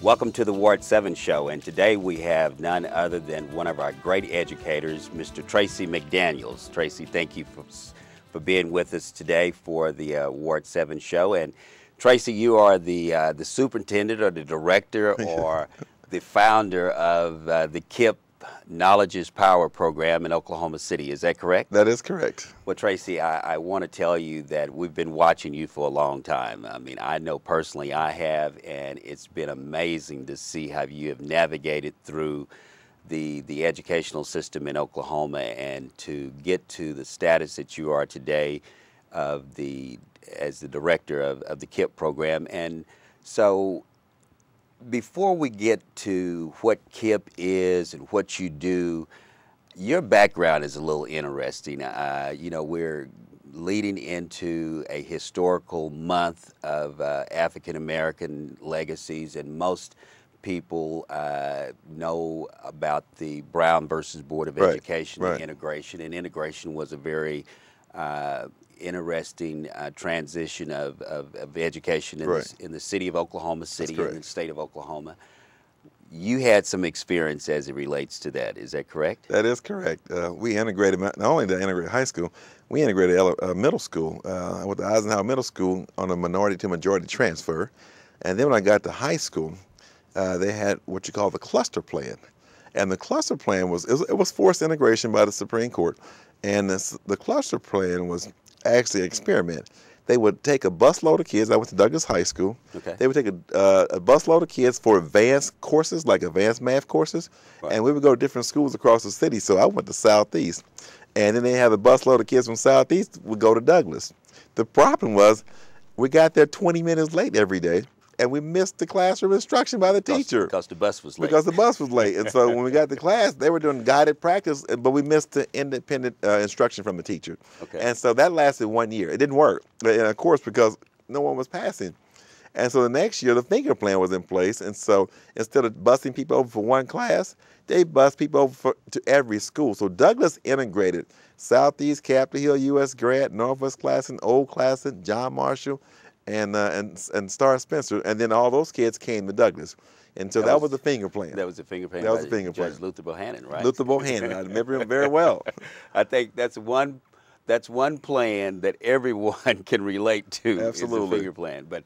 Welcome to the Ward 7 show, and today we have none other than one of our great educators, Mr. Tracy McDaniel. Tracy, thank you for being with us today for the Ward 7 show. And Tracy, you are the superintendent or the director or the founder of the KIPP Knowledge is Power program in Oklahoma City. Is that correct? That is correct. Well, Tracy, I want to tell you that we've been watching you for a long time. I mean, I know personally I have, and it's been amazing to see how you have navigated through the educational system in Oklahoma and to get to the status that you are today as the director of the KIPP program. And so before we get to what KIPP is and what you do, your background is a little interesting. You know, we're leading into a historical month of African American legacies, and most people know about the Brown versus Board of Education and integration. And integration was a very interesting transition of education in the city of Oklahoma City and the state of Oklahoma. You had some experience as it relates to that. Is that correct? That is correct. We integrated, not only did I integrate high school, we integrated middle school with the Eisenhower Middle School on a minority to majority transfer. And then when I got to high school, they had what you call the cluster plan. And the cluster plan was forced integration by the Supreme Court. And the cluster plan was actually an experiment. They would take a busload of kids. I went to Douglas High School. Okay. They would take a busload of kids for advanced courses, like advanced math courses, and we would go to different schools across the city. So I went to Southeast, and then they have a busload of kids from Southeast would go to Douglas. The problem was we got there 20 minutes late every day, and we missed the classroom instruction by the teacher. Because the bus was late. Because the bus was late. And so when we got to class, they were doing guided practice, but we missed the independent instruction from the teacher. Okay. And so that lasted 1 year. It didn't work, and of course, because no one was passing. And so the next year, the finger plan was in place. And so instead of busing people over for one class, they bus people over to every school. So Douglas integrated Southeast, Capitol Hill, U.S. Grant, Northwest Classen, Old Classen, John Marshall, and Star Spencer, and then all those kids came to Douglas. And so that was the finger plan. That was the finger plan. That was the finger plan. Judge Luther Bohannon, right? Luther Bohannon. I remember him very well. I think that's one plan that everyone can relate to. Absolutely. Is the finger plan. But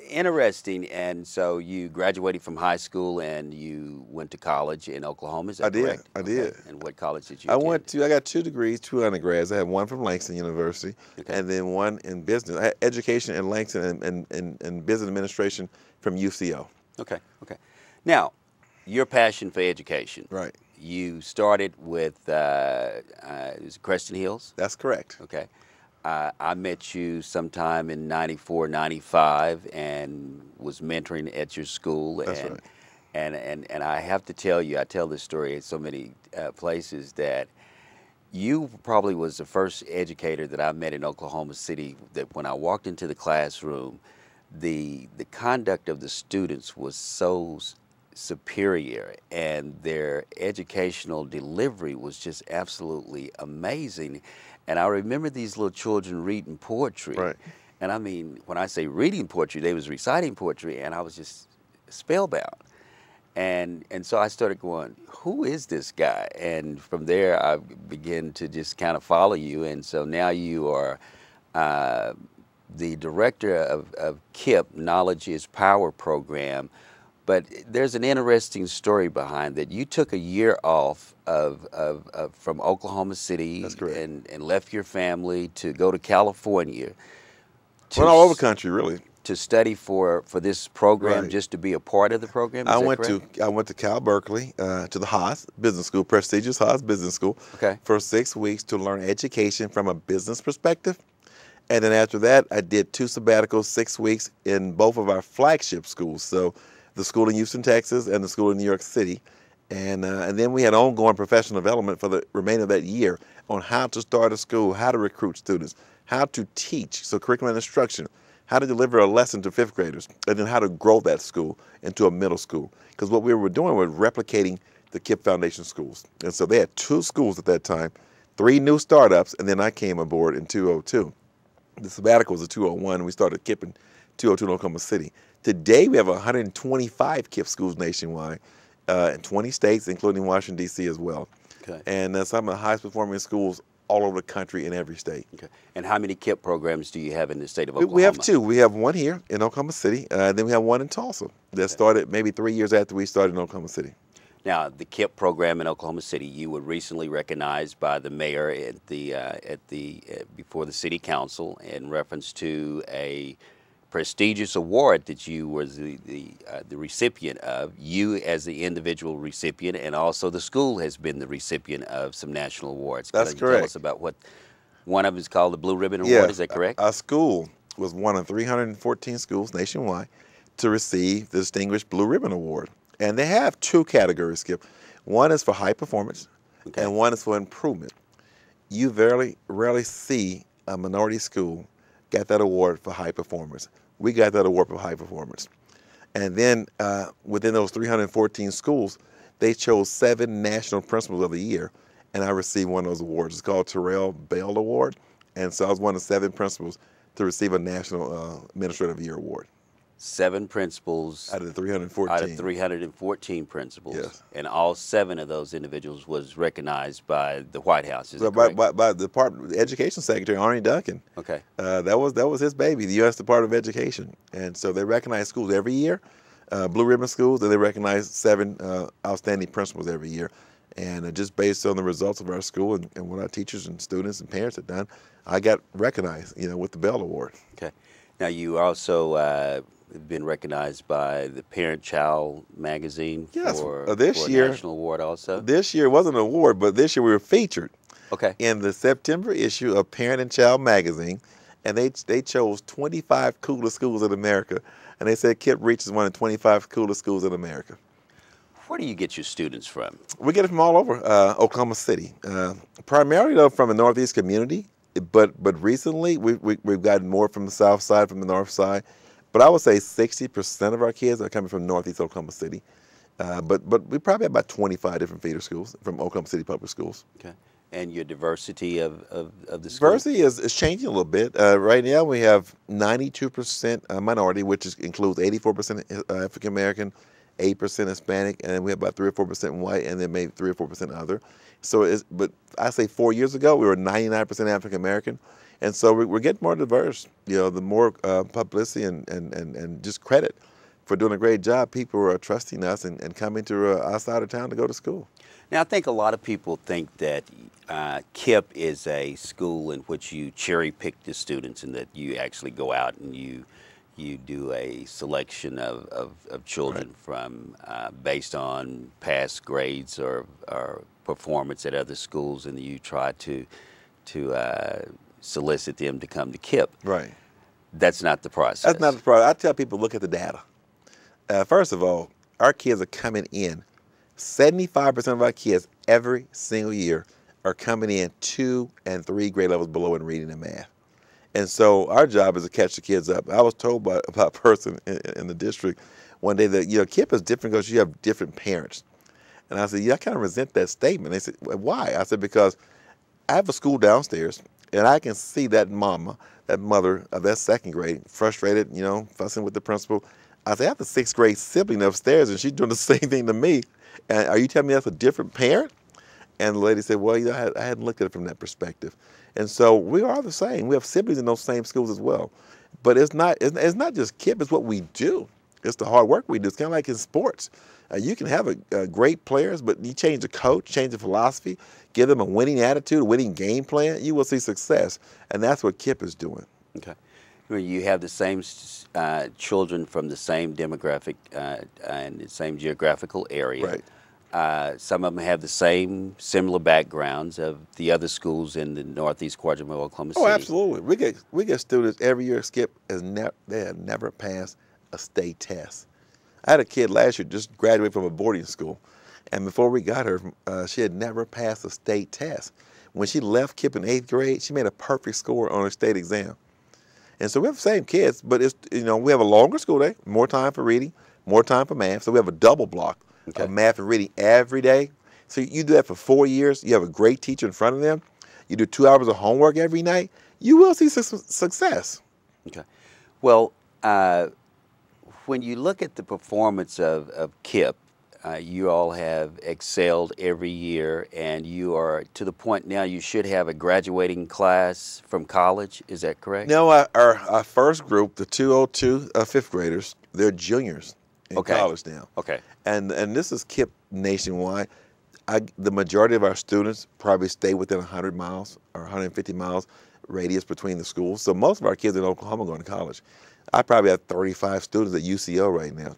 interesting. And so you graduated from high school and you went to college in Oklahoma. Is that correct? I did. And what college did you attend? I got 2 degrees, 2 undergrads. I had one from Langston University, and then one in business. I had education in Langston and business administration from UCO. Okay. Now, your passion for education. Right. You started with is it Creston Hills? That's correct. Okay. I met you sometime in 94, 95 and was mentoring at your school. That's right. And I have to tell you, I tell this story at so many places, that you probably was the first educator that I met in Oklahoma City that when I walked into the classroom, the conduct of the students was so superior and their educational delivery was just absolutely amazing. And I remember these little children reading poetry. Right. And I mean, when I say reading poetry, they was reciting poetry, and I was just spellbound. And so I started going, who is this guy? And from there, I began to just kind of follow you. And so now you are the director of KIPP, Knowledge is Power program. But there's an interesting story behind that. You took a year off from Oklahoma City. That's correct. And left your family to go to California. Went all over the country, really. To study for this program, just to be a part of the program? I went to Cal Berkeley, to the Haas Business School, prestigious Haas Business School, for 6 weeks to learn education from a business perspective. And then after that, I did 2 sabbaticals, 6 weeks in both of our flagship schools. So the school in Houston, Texas, and the school in New York City. And then we had ongoing professional development for the remainder of that year on how to start a school, how to recruit students, how to teach, so curriculum and instruction, how to deliver a lesson to 5th graders, and then how to grow that school into a middle school. Because what we were doing was replicating the KIPP Foundation schools. And so they had 2 schools at that time, 3 new startups, and then I came aboard in 2002. The sabbatical was in 2001, and we started KIPP in 2002 in Oklahoma City. Today, we have 125 KIPP schools nationwide in 20 states, including Washington, D.C. as well. Okay. And some of the highest performing schools all over the country in every state. Okay. And how many KIPP programs do you have in the state of Oklahoma? We have two. We have one here in Oklahoma City, then we have one in Tulsa that started maybe 3 years after we started in Oklahoma City. Now, the KIPP program in Oklahoma City, you were recently recognized by the mayor before the city council in reference to a prestigious award that you were the recipient of. You as the individual recipient, and also the school has been the recipient of some national awards. That's Can you correct. tell us about what one of them is called, the Blue Ribbon Award? Yeah, Is that correct? Our school was one of 314 schools nationwide to receive the Distinguished Blue Ribbon Award. And they have two categories, Skip. One is for high performance, Okay. and one is for improvement. You very rarely see a minority school get that award for high performance. We got that award for high performance. And then within those 314 schools, they chose 7 national principals of the year, and I received one of those awards. It's called Terrell Bell Award, and so I was one of 7 principals to receive a National Administrative Year Award. 7 principals Out of the 314. out of 314 principals. Yes. And all 7 of those individuals was recognized by the White House. Is So that correct? by the Department the Education Secretary, Arnie Duncan. Okay. That was his baby, the U.S. Department of Education. And so they recognize schools every year, Blue Ribbon schools, and they recognize 7 outstanding principals every year. And just based on the results of our school and what our teachers and students and parents have done, I got recognized, with the Bell Award. Okay. Now you also have been recognized by the Parent-Child magazine Yes, for this a year- national award also. This year wasn't an award, but this year we were featured Okay. in the September issue of Parent and Child magazine, and they chose 25 coolest schools in America, and they said KIPP Reach is one of the 25 coolest schools in America. Where do you get your students from? We get it from all over Oklahoma City, primarily though from the Northeast community, but recently we've gotten more from the South side, from the North side. But I would say 60% of our kids are coming from Northeast Oklahoma City. But we probably have about 25 different feeder schools from Oklahoma City Public Schools. Okay. And your diversity of the school? Diversity is changing a little bit. Right now we have 92% minority, which includes 84% African American, 8% Hispanic, and then we have about 3 or 4% white, and then maybe 3 or 4% other. So, but I say 4 years ago we were 99% African American. And so we're getting more diverse. The more publicity and just credit for doing a great job, people are trusting us and coming to our side of town to go to school. Now, I think a lot of people think that KIPP is a school in which you cherry pick the students, and that you actually go out and you do a selection of children from based on past grades or performance at other schools, and you try to solicit them to come to KIPP. Right. That's not the process. That's not the process. I tell people, look at the data. First of all, our kids are coming in. 75% of our kids every single year are coming in 2 and 3 grade levels below in reading and math. And so our job is to catch the kids up. I was told by a person in the district one day that, KIPP is different because you have different parents. And I said, I kind of resent that statement. They said, why? I said, because I have a school downstairs, and I can see that mother of that 2nd grade, frustrated, fussing with the principal. I said, I have the 6th grade sibling upstairs, and she's doing the same thing to me. And are you telling me that's a different parent? And the lady said, well, I hadn't looked at it from that perspective. And so we are the same. We have siblings in those same schools as well. But it's not just KIPP, it's what we do. It's the hard work we do. It's kind of like in sports. You can have great players, but you change the coach, change the philosophy, give them a winning attitude, a winning game plan, you will see success. And that's what KIPP is doing. Okay. Well, you have the same children from the same demographic and the same geographical area. Right. Some of them have the similar backgrounds of the other schools in the Northeast quadrant of Oklahoma City. Oh, absolutely. We get students every year. Skip they have never passed a state test. I had a kid last year just graduated from a boarding school, and before we got her, she had never passed a state test. When she left KIPP in 8th grade, she made a perfect score on her state exam. And so we have the same kids, but it's we have a longer school day, more time for reading, more time for math. So we have a double block of math and reading every day. So you do that for 4 years. You have a great teacher in front of them. You do 2 hours of homework every night. You will see success. Okay. Well, when you look at the performance of KIPP, you all have excelled every year, and you are to the point now you should have a graduating class from college. Is that correct? No, our first group, the 202 fifth graders, they're juniors in college now. Okay. And this is KIPP nationwide. The majority of our students probably stay within 100 miles or 150 miles radius between the schools. So most of our kids in Oklahoma are going to college. I probably have 35 students at UCO right now.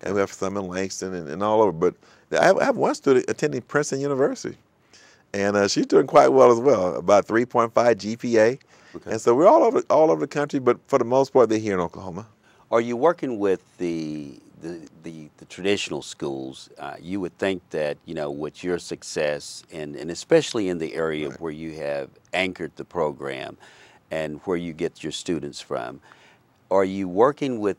And we have some in Langston and all over. But I have one student attending Princeton University. And she's doing quite well as well, about 3.5 GPA. Okay. And so we're all over the country, but for the most part, they're here in Oklahoma. Are you working with the traditional schools? You would think that, you know, with your success, and especially in the area where you have anchored the program and where you get your students from, are you working with,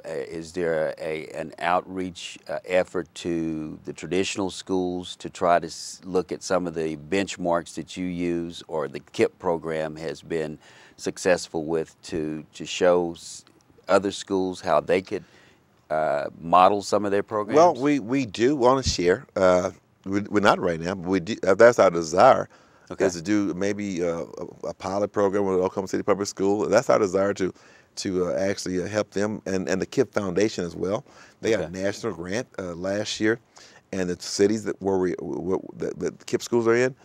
is there an outreach effort to the traditional schools to try to look at some of the benchmarks that you use or the KIPP program has been successful with to show other schools how they could model some of their programs? Well, we do want to share. We're not right now, but we do, that's our desire, is to do maybe a pilot program with Oklahoma City Public School. That's our desire to actually help them and the KIPP Foundation as well. They got a national grant last year, and the cities that the KIPP schools are in,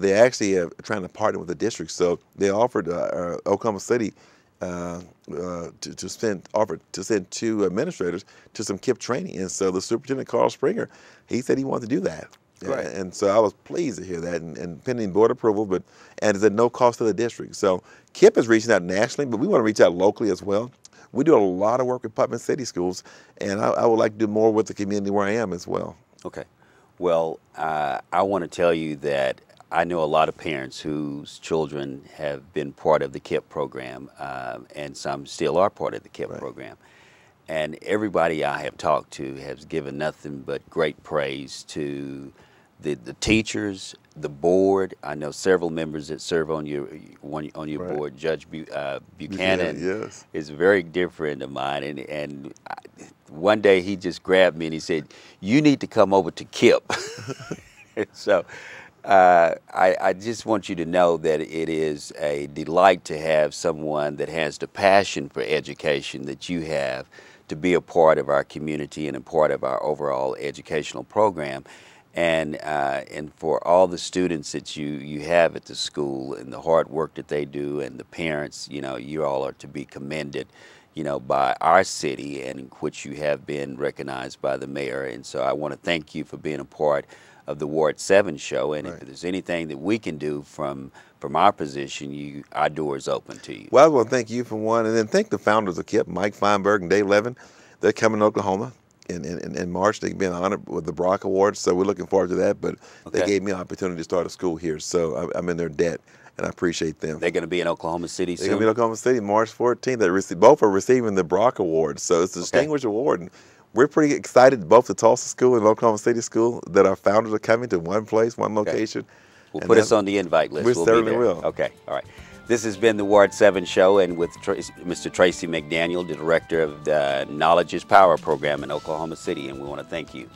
they actually are trying to partner with the district. So they offered Oklahoma City offered to send 2 administrators to some KIPP training. And so the superintendent, Carl Springer, he said he wanted to do that. Right. And so I was pleased to hear that, and pending board approval, and it's at no cost to the district. So KIPP is reaching out nationally, but we want to reach out locally as well. We do a lot of work with Putnam City schools, and I would like to do more with the community where I am as well. Okay. Well, I want to tell you that I know a lot of parents whose children have been part of the KIPP program, and some still are part of the KIPP program. And everybody I have talked to has given nothing but great praise to the teachers, the board. I know several members that serve on your board. Judge Buchanan is a very dear friend of mine, and one day he just grabbed me and he said, "You need to come over to KIPP." So I just want you to know that it is a delight to have someone that has the passion for education that you have to be a part of our community and a part of our overall educational program. And for all the students that you have at the school and the hard work that they do, and the parents, you know, you all are to be commended, you know, by our city, and which you have been recognized by the mayor. And so I want to thank you for being a part of the Ward 7 show. And if there's anything that we can do from our position, our door is open to you. Well, I want to thank you for one, and then thank the founders of KIPP, Mike Feinberg and Dave Levin. They're coming to Oklahoma in March. They've been honored with the Brock Award, so we're looking forward to that. But they gave me an opportunity to start a school here, so I'm in their debt, and I appreciate them. They're going to be in Oklahoma City soon? They're going to be in Oklahoma City March 14th. Both are receiving the Brock Award, so it's a distinguished award. And we're pretty excited, both the Tulsa School and Oklahoma City School, that our founders are coming to one place, one location. We'll put us on the invite list. We certainly will. Okay, all right. This has been the Ward 7 show, and with Mr. Tracy McDaniel, the director of the Knowledge is Power program in Oklahoma City, and we want to thank you.